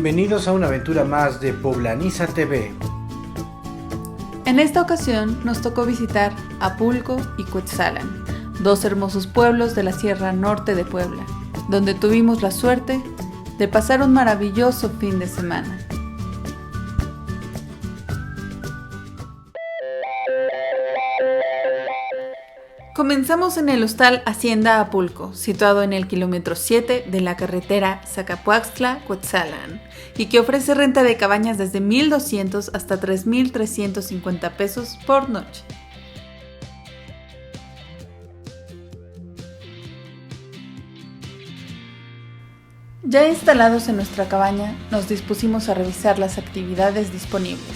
Bienvenidos a una aventura más de Poblaniza TV. En esta ocasión nos tocó visitar Apulco y Cuetzalan, dos hermosos pueblos de la Sierra Norte de Puebla, donde tuvimos la suerte de pasar un maravilloso fin de semana. Comenzamos en el hostal Hacienda Apulco, situado en el kilómetro 7 de la carretera Zacapuaxtla-Cuetzalan, y que ofrece renta de cabañas desde 1,200 hasta 3,350 pesos por noche. Ya instalados en nuestra cabaña, nos dispusimos a revisar las actividades disponibles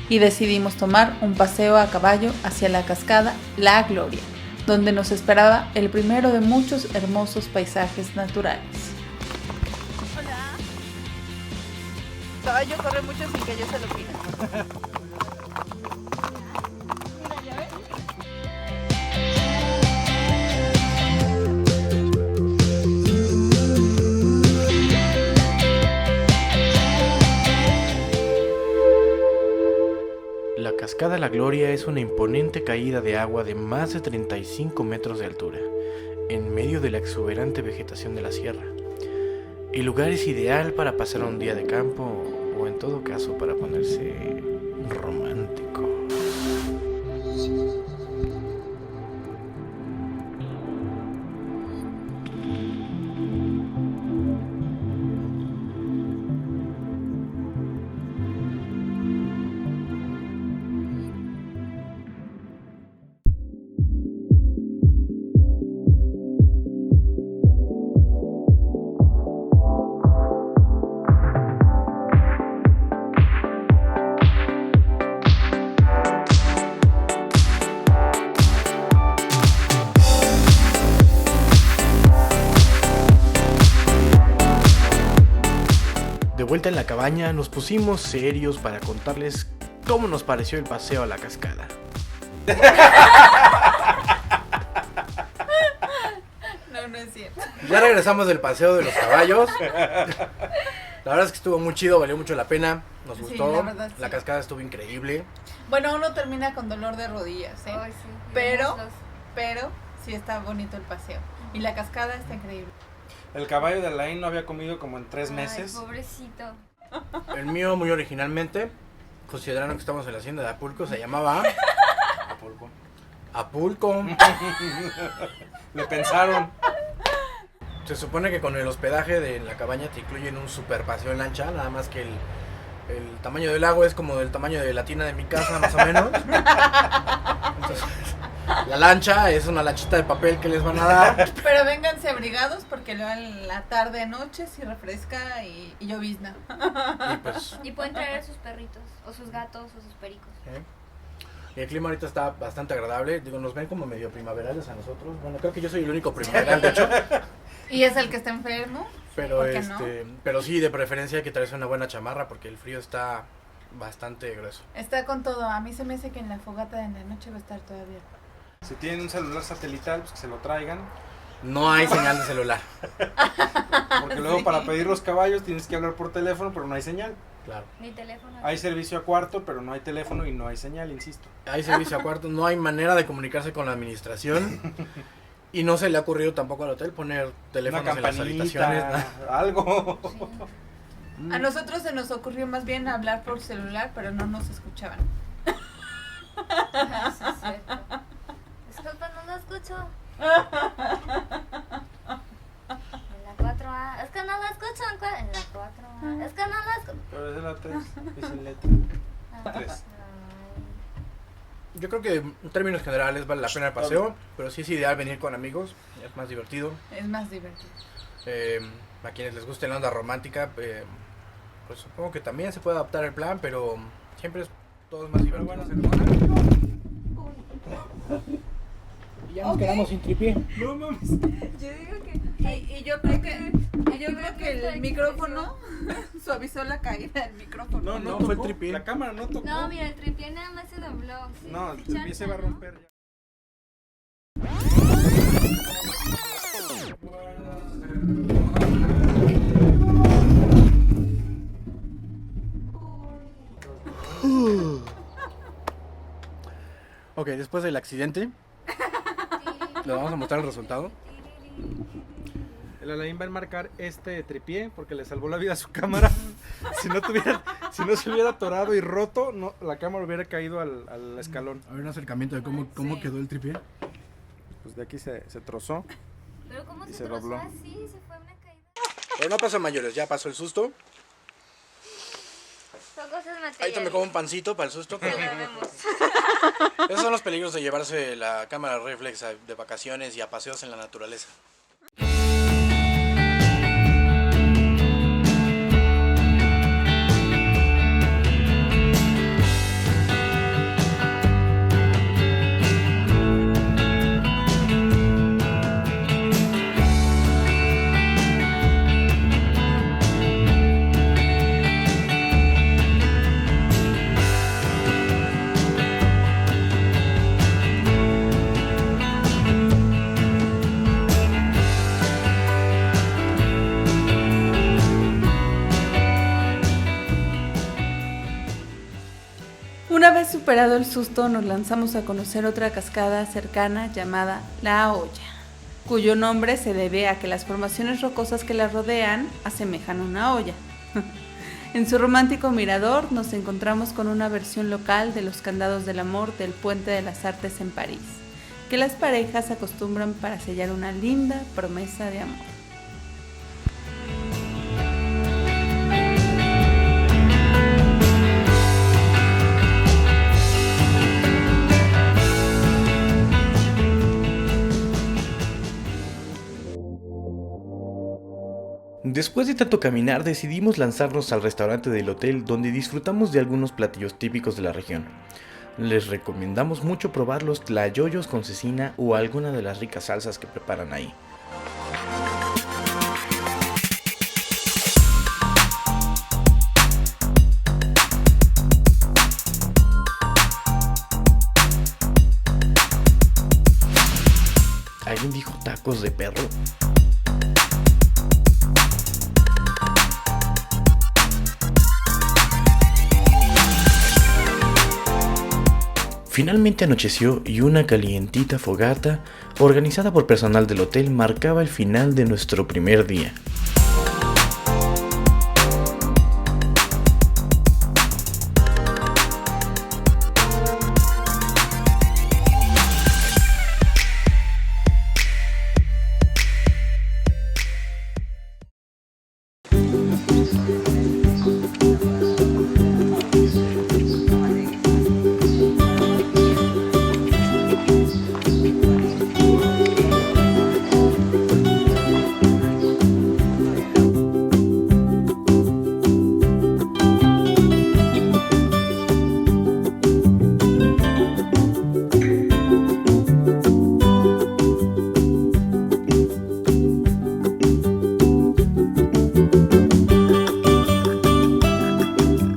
y decidimos tomar un paseo a caballo hacia la cascada La Gloria, donde nos esperaba el primero de muchos hermosos paisajes naturales. Hola. Caballo corre mucho sin que yo se lo pida. Mira, ¿ya ves? La cascada La Gloria es una imponente caída de agua de más de 35 metros de altura, en medio de la exuberante vegetación de la sierra. El lugar es ideal para pasar un día de campo o en todo caso para ponerse romántico. De vuelta en la cabaña nos pusimos serios para contarles cómo nos pareció el paseo a la cascada. No es cierto. Ya regresamos del paseo de los caballos. La verdad es que estuvo muy chido, valió mucho la pena, nos Sí, gustó. la verdad, sí. La cascada estuvo increíble. Bueno, uno termina con dolor de rodillas, ¿eh? Ay, sí. Pero sí está bonito el paseo. Y la cascada está increíble. El caballo de Alain no había comido como en 3 meses. Ay, pobrecito. El mío, muy originalmente, considerando que estamos en la hacienda de Apulco, se llamaba Apulco. Apulco. Le pensaron. Se supone que con el hospedaje de la cabaña te incluyen un super paseo en lancha, nada más que el tamaño del lago es como del tamaño de la tina de mi casa, más o menos. Entonces, la lancha es una lanchita de papel que les van a dar. Pero vénganse abrigados porque luego en la tarde, noche, si refresca y llovizna. Y pues Y pueden traer a sus perritos, o sus gatos, o sus pericos. y el clima ahorita está bastante agradable. Digo, nos ven como medio primaverales a nosotros. Bueno, creo que yo soy el único primaveral, de hecho. Y es el que está enfermo. Pero ¿Por qué no? pero sí, de preferencia hay que traerse una buena chamarra porque el frío está bastante grueso. Está con todo. A mí se me hace que en la fogata de la noche va a estar todavía. Si tienen un celular satelital, pues que se lo traigan. No hay señal de celular. Porque luego Sí. para pedir los caballos tienes que hablar por teléfono, pero no hay señal. Claro. Ni teléfono. Hay servicio a cuarto, pero no hay teléfono y no hay señal, insisto. Hay servicio a cuartos, no hay manera de comunicarse con la administración. Y no se le ha ocurrido tampoco al hotel poner Una teléfonos en las habitaciones. campanita, algo. Sí. A nosotros se nos ocurrió más bien hablar por celular, pero no nos escuchaban. Ah, sí, es cierto. Disculpa, no lo escucho. En la 4A. Es que no lo escucho en la 4A. Es que no lo escucho. Pero es de la 3, es en letra. 3. Yo creo que en términos generales vale la pena el paseo, pero sí es ideal venir con amigos, es más divertido. Es más divertido. A quienes les guste la onda romántica, pues supongo que también se puede adaptar el plan, pero siempre todo es más divertido. bueno, Y ya nos quedamos sin tripié. No mames. Yo digo que y yo creo que el micrófono suavizó la caída del micrófono. No fue el tocó. tripié. La cámara no tocó. No, mira, el tripié nada más se dobló. Sí, No, el sí, tripié se va a ¿no? romper ya. Ok, después del accidente, le vamos a mostrar el resultado. El Alain va a enmarcar este tripié porque le salvó la vida a su cámara. Si no se hubiera atorado y roto, no, la cámara hubiera caído al escalón. A ver un acercamiento de cómo quedó el tripié. Pues de aquí se trozó. Pero ¿cómo Y se se trozó dobló. así? Se fue una caída. Pero no pasó a mayores, ya pasó el susto. Son cosas materiales. Ahí me como un pancito para el susto, pero Ya vemos. esos son los peligros de llevarse la cámara reflex de vacaciones y a paseos en la naturaleza. Una vez superado el susto, nos lanzamos a conocer otra cascada cercana llamada La Olla, cuyo nombre se debe a que las formaciones rocosas que la rodean asemejan una olla. En su romántico mirador nos encontramos con una versión local de los candados del amor del Puente de las Artes en París, que las parejas acostumbran para sellar una linda promesa de amor. Después de tanto caminar, decidimos lanzarnos al restaurante del hotel donde disfrutamos de algunos platillos típicos de la región. Les recomendamos mucho probar los tlayoyos con cecina o alguna de las ricas salsas que preparan ahí. ¿Alguien dijo tacos de perro? Finalmente anocheció y una calientita fogata, organizada por personal del hotel, marcaba el final de nuestro primer día.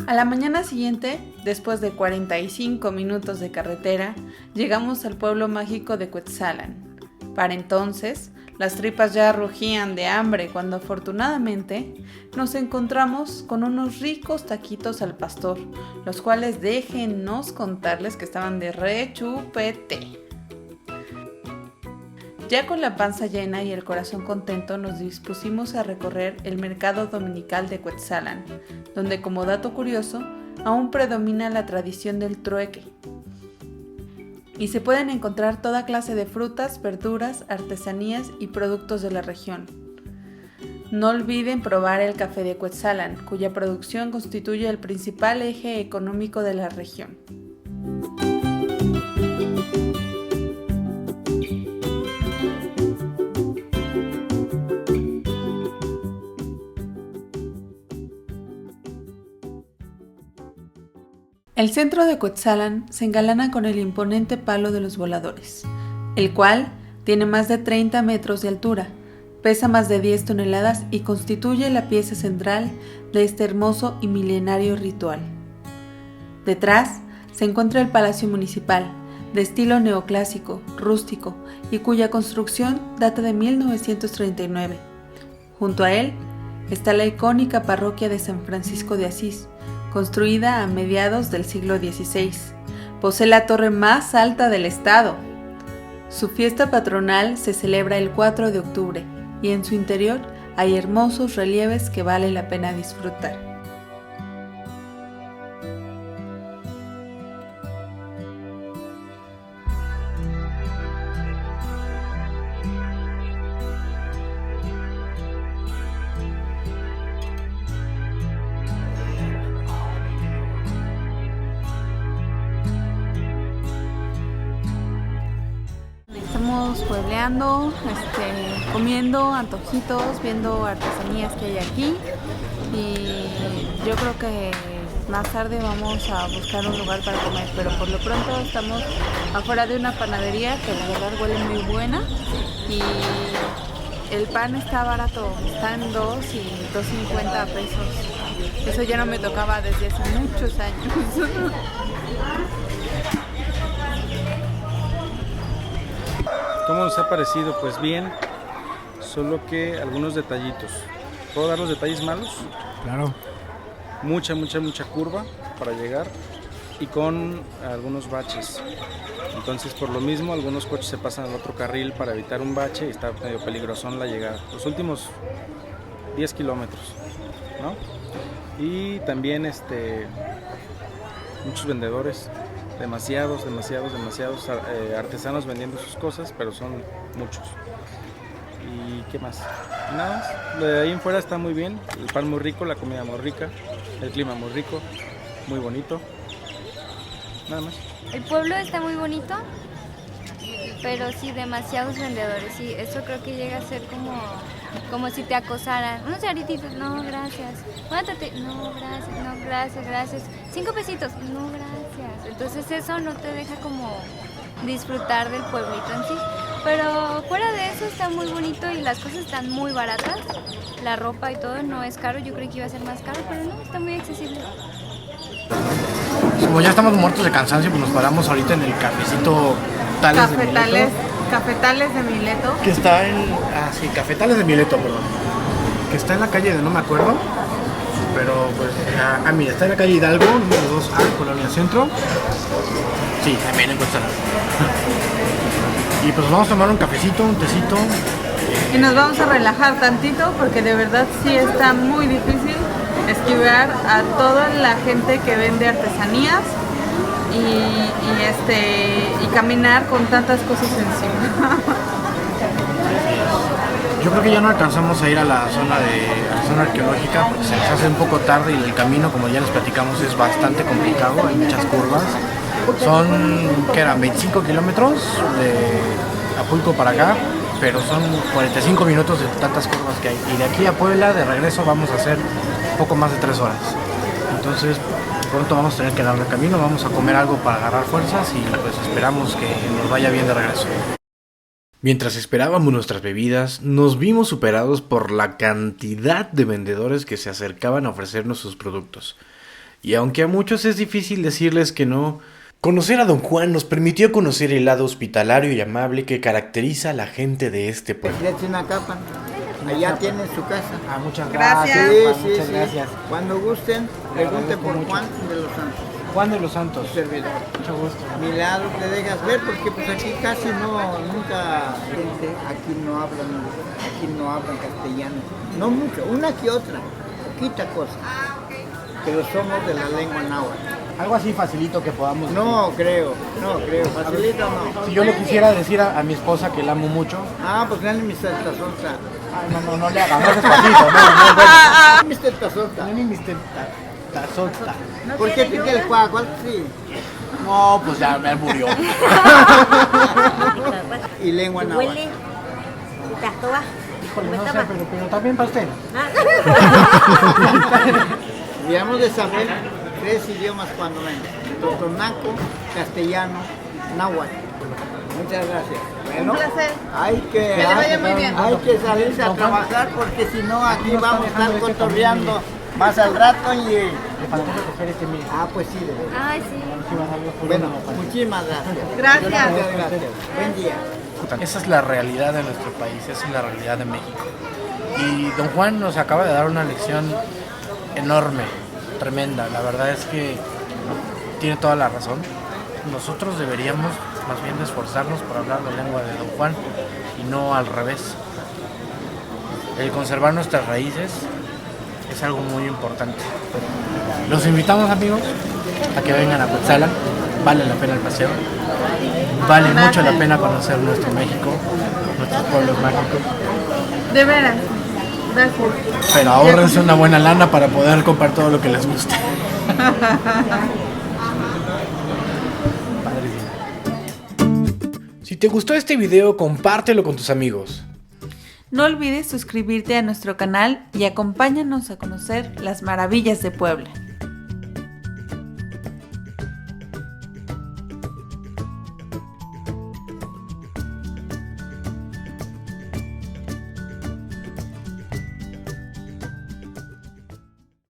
A la mañana siguiente, después de 45 minutos de carretera, llegamos al pueblo mágico de Cuetzalan. Para entonces, las tripas ya rugían de hambre cuando afortunadamente nos encontramos con unos ricos taquitos al pastor, los cuales déjennos contarles que estaban de rechupete. Ya con la panza llena y el corazón contento, nos dispusimos a recorrer el mercado dominical de Cuetzalan, donde, como dato curioso, aún predomina la tradición del trueque. Y se pueden encontrar toda clase de frutas, verduras, artesanías y productos de la región. No olviden probar el café de Cuetzalan, cuya producción constituye el principal eje económico de la región. El centro de Cuetzalan se engalana con el imponente palo de los voladores, el cual tiene más de 30 metros de altura, pesa más de 10 toneladas y constituye la pieza central de este hermoso y milenario ritual. Detrás se encuentra el Palacio Municipal, de estilo neoclásico, rústico y cuya construcción data de 1939. Junto a él está la icónica parroquia de San Francisco de Asís, construida a mediados del siglo XVI, posee la torre más alta del estado. Su fiesta patronal se celebra el 4 de octubre y en su interior hay hermosos relieves que vale la pena disfrutar. Estamos puebleando, comiendo antojitos, viendo artesanías que hay aquí y yo creo que más tarde vamos a buscar un lugar para comer, pero por lo pronto estamos afuera de una panadería que la verdad huele muy buena y el pan está barato, está en 2 y 2.50 pesos. Eso ya no me tocaba desde hace muchos años. ¿Cómo nos ha parecido? Pues bien, solo que algunos detallitos. ¿Puedo dar los detalles malos? Claro. Mucha curva para llegar y con algunos baches. Entonces, por lo mismo, algunos coches se pasan al otro carril para evitar un bache y está medio peligrosón la llegada. Los últimos 10 kilómetros, ¿no? Y también muchos vendedores. Demasiados artesanos vendiendo sus cosas, pero son muchos. ¿Y qué más? Nada más. Lo de ahí en fuera está muy bien. El pan muy rico, la comida muy rica, el clima muy rico, muy bonito. Nada más. El pueblo está muy bonito, pero sí, demasiados vendedores. Sí, eso creo que llega a ser como si te acosaran. Unos aretitos, no, gracias. Cuéntate, no, gracias, no, gracias. 5 pesitos, no, gracias. Entonces eso no te deja como disfrutar del pueblito en sí. Pero fuera de eso está muy bonito y las cosas están muy baratas. La ropa y todo no es caro, yo creí que iba a ser más caro, pero no, está muy accesible. Como ya estamos muertos de cansancio, pues nos paramos ahorita en el cafecito Tales de Mileto. Cafetales de Mileto. Que está en... Cafetales de Mileto, perdón. Que está en la calle de no me acuerdo. Pero pues... mira, está en la calle Hidalgo, número 2A, Colonia Centro. Sí, también encuentran. Y pues vamos a tomar un cafecito, un tecito. Y nos vamos a relajar tantito porque de verdad sí está muy difícil esquivar a toda la gente que vende artesanías y caminar con tantas cosas encima. Yo creo que ya no alcanzamos a ir a la zona arqueológica porque se nos hace un poco tarde y el camino, como ya les platicamos, es bastante complicado, hay muchas curvas. Son, ¿qué eran? 25 kilómetros de Acapulco para acá, pero son 45 minutos de tantas curvas que hay. Y de aquí a Puebla, de regreso, vamos a hacer poco más de 3 horas. Entonces, pronto vamos a tener que darle camino, vamos a comer algo para agarrar fuerzas y pues esperamos que nos vaya bien de regreso. Mientras esperábamos nuestras bebidas, nos vimos superados por la cantidad de vendedores que se acercaban a ofrecernos sus productos. Y aunque a muchos es difícil decirles que no, conocer a Don Juan nos permitió conocer el lado hospitalario y amable que caracteriza a la gente de este pueblo. Una capa. Allá tienen su casa. Muchas Gracias. Sí, Muchas sí. gracias. Cuando gusten, pregunten por mucho. Juan de los Santos. Juan de los Santos. Servidor. Mucho gusto. Milagro te dejas ver porque pues aquí casi nunca gente, aquí no hablan castellano. No mucho, una que otra, poquita cosa. Pero somos de la lengua náhuatl. Algo así facilito que podamos... No creo, facilito no. Si yo le quisiera decir a mi esposa que la amo mucho... Pues dale mi tazonta. Ay, no le hagas, no despacito, no. Mi tazonta. No ni mi tazota. ¿Por qué pica el cuacual? Sí. No, pues ya me murió. Y lengua náhuatl. Huele. Tastoa. Híjole, no sé, pero también para usted. Debíamos de saber 3 idiomas cuando venga. Totonaco, castellano, náhuatl. Muchas gracias. Bueno, Un placer. hay que le vaya muy bien. Hay que salirse a trabajar porque si no aquí vamos a estar cotorreando más al rato y... Le faltó recoger este mío. Pues sí, de verdad. Ay, sí. Bueno, muchísimas gracias. Gracias. Muchas gracias. Buen día. Esa es la realidad de nuestro país, esa es la realidad de México. Y Don Juan nos acaba de dar una lección enorme, tremenda. La verdad es que tiene toda la razón. nosotros deberíamos más bien de esforzarnos por hablar la lengua de Don Juan y no al revés. El conservar nuestras raíces es algo muy importante. Los invitamos, amigos, a que vengan a Cuetzalan. Vale la pena el paseo. Vale mucho la pena conocer nuestro México, nuestros pueblos mágicos. De veras. Gracias. Pero ahórrense una buena lana para poder comprar todo lo que les guste. Si te gustó este video, compártelo con tus amigos. No olvides suscribirte a nuestro canal y acompáñanos a conocer las maravillas de Puebla.